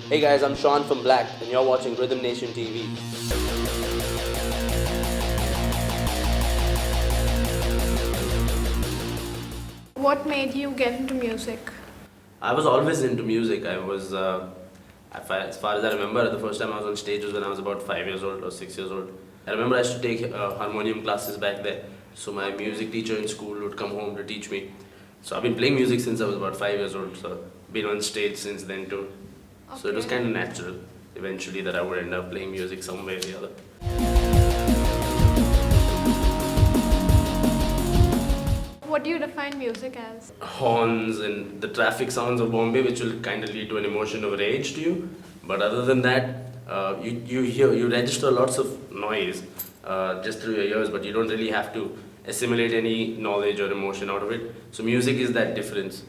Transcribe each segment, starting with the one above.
Hey guys, I'm Sean from Blakc and you're watching Rhythm Nation TV. What made you get into music? I was always into music. As far as I remember, the first time I was on stage was when I was about 5 years old or 6 years old. I remember I used to take harmonium classes back there. So my music teacher in school would come home to teach me. So I've been playing music since I was about 5 years old. So been on stage since then too. So it was kind of natural eventually that I would end up playing music some way or the other. What do you define music as? Horns and the traffic sounds of Bombay, which will kind of lead to an emotion of rage to you. But other than that, you register lots of noise just through your ears, but you don't really have to assimilate any knowledge or emotion out of it. So music is that difference.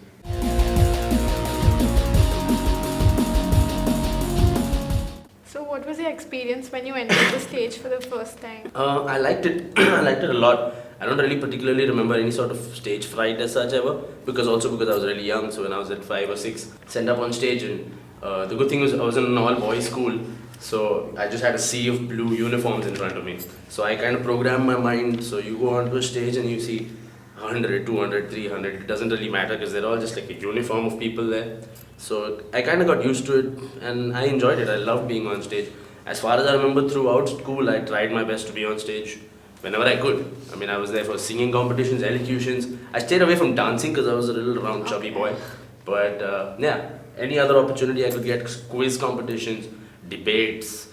So what was your experience when you entered the stage for the first time? I liked it. I liked it a lot. I don't really particularly remember any sort of stage fright as such ever, because I was really young. So when I was at 5 or 6, sent up on stage, and the good thing was I was in an all-boys school, so I just had a sea of blue uniforms in front of me. So I kind of programmed my mind. So you go onto a stage and you see 100, 200, 300. It doesn't really matter because they're all just like a uniform of people there. So I kind of got used to it and I enjoyed it. I loved being on stage. As far as I remember, throughout school, I tried my best to be on stage whenever I could. I mean, I was there for singing competitions, elocutions. I stayed away from dancing because I was a little round, chubby boy. But yeah, any other opportunity I could get, quiz competitions, debates,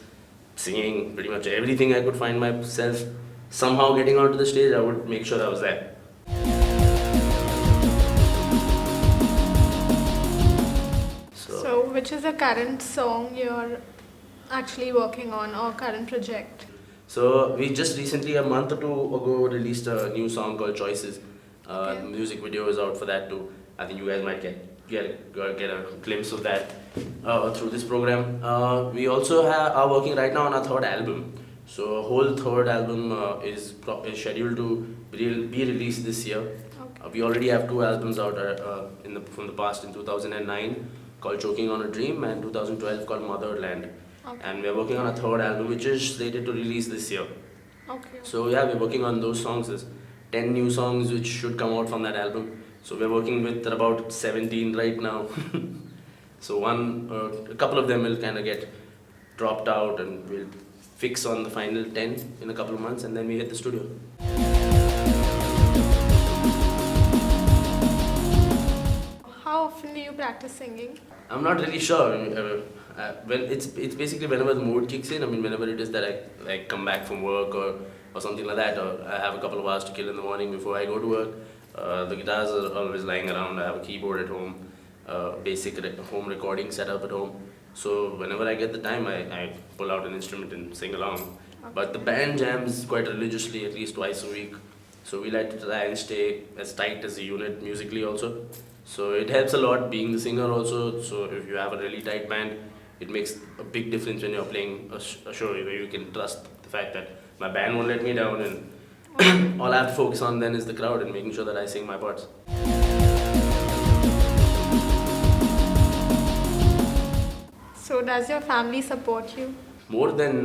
singing, pretty much everything I could find myself somehow getting onto the stage, I would make sure I was there. So which is the current song you're actually working on or current project? So we just recently, a month or two ago, released a new song called Choices. The music video is out for that too. I think you guys might get a glimpse of that through this program. We also are working right now on our third album. So a whole third album is scheduled to be released this year. We already have 2 albums out from the past in 2009 called Choking on a Dream and 2012 called Motherland. And we're working on a third album which is slated to release this year. So yeah, we're working on those songs. There's 10 new songs which should come out from that album. So we're working with about 17 right now. So a couple of them will kind of get dropped out and we'll fix on the final 10 in a couple of months and then we hit the studio. How often do you practice singing? I'm not really sure. It's basically whenever the mood kicks in. I mean, whenever it is that I come back from work or something like that, or I have a couple of hours to kill in the morning before I go to work. The guitars are always lying around. I have a keyboard at home, basic home recording setup at home. So whenever I get the time, I pull out an instrument and sing along. But the band jams quite religiously, at least twice a week. So we like to try and stay as tight as a unit musically also. So it helps a lot being the singer also. So if you have a really tight band, it makes a big difference when you're playing a show. You can trust the fact that my band won't let me down, and all I have to focus on then is the crowd and making sure that I sing my parts. So does your family support you? More than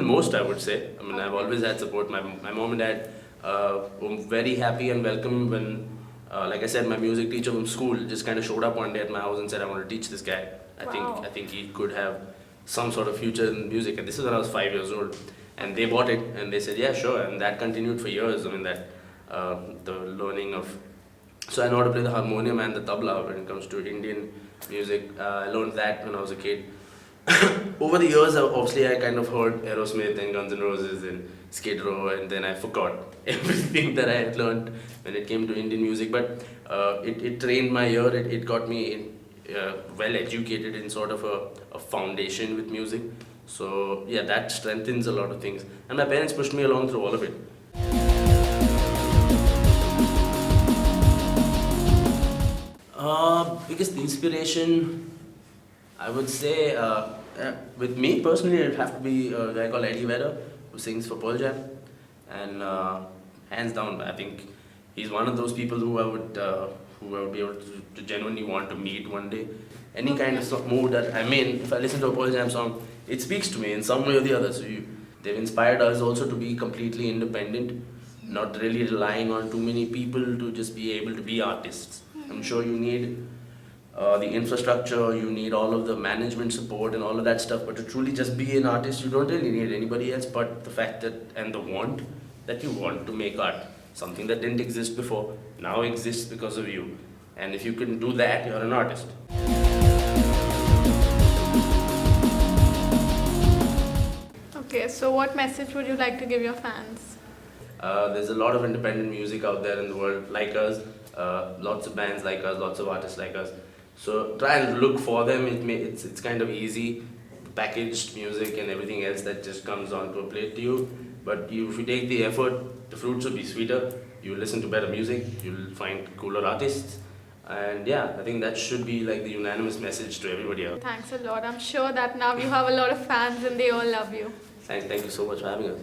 most, I would say. I mean, I've always had support. My mom and dad were very happy and welcome when, like I said, my music teacher from school just kind of showed up one day at my house and said, "I want to teach this guy. I think he could have some sort of future in music." And this is when I was 5 years old. And they bought it and they said, "Yeah, sure." And that continued for years. I mean, the learning of... So I know how to play the harmonium and the tabla when it comes to Indian music. I learned that when I was a kid. Over the years, obviously, I kind of heard Aerosmith and Guns N' Roses and Skid Row, and then I forgot everything that I had learned when it came to Indian music. But it trained my ear. It got me well educated in sort of a foundation with music. So yeah, that strengthens a lot of things. And my parents pushed me along through all of it. Because the inspiration, I would say, with me personally, it would have to be a guy called Eddie Vedder, who sings for Pearl Jam. And hands down, I think he's one of those people who I would who I would be able to genuinely want to meet one day. Any kind of mood that I'm in, if I listen to a Pearl Jam song, it speaks to me in some way or the other. So they've inspired us also to be completely independent, not really relying on too many people to just be able to be artists. I'm sure you need the infrastructure, you need all of the management support and all of that stuff, but to truly just be an artist, you don't really need anybody else but the fact that and the want that you want to make art. Something that didn't exist before, now exists because of you. And if you can do that, you're an artist. Okay, so what message would you like to give your fans? There's a lot of independent music out there in the world like us, lots of bands like us, lots of artists like us. So try and look for them. It's kind of easy, packaged music and everything else that just comes onto a plate to you. But if you take the effort, the fruits will be sweeter. You'll listen to better music, you'll find cooler artists. And yeah, I think that should be like the unanimous message to everybody else. Thanks a lot. I'm sure that now you have a lot of fans and they all love you. Thank you so much for having us.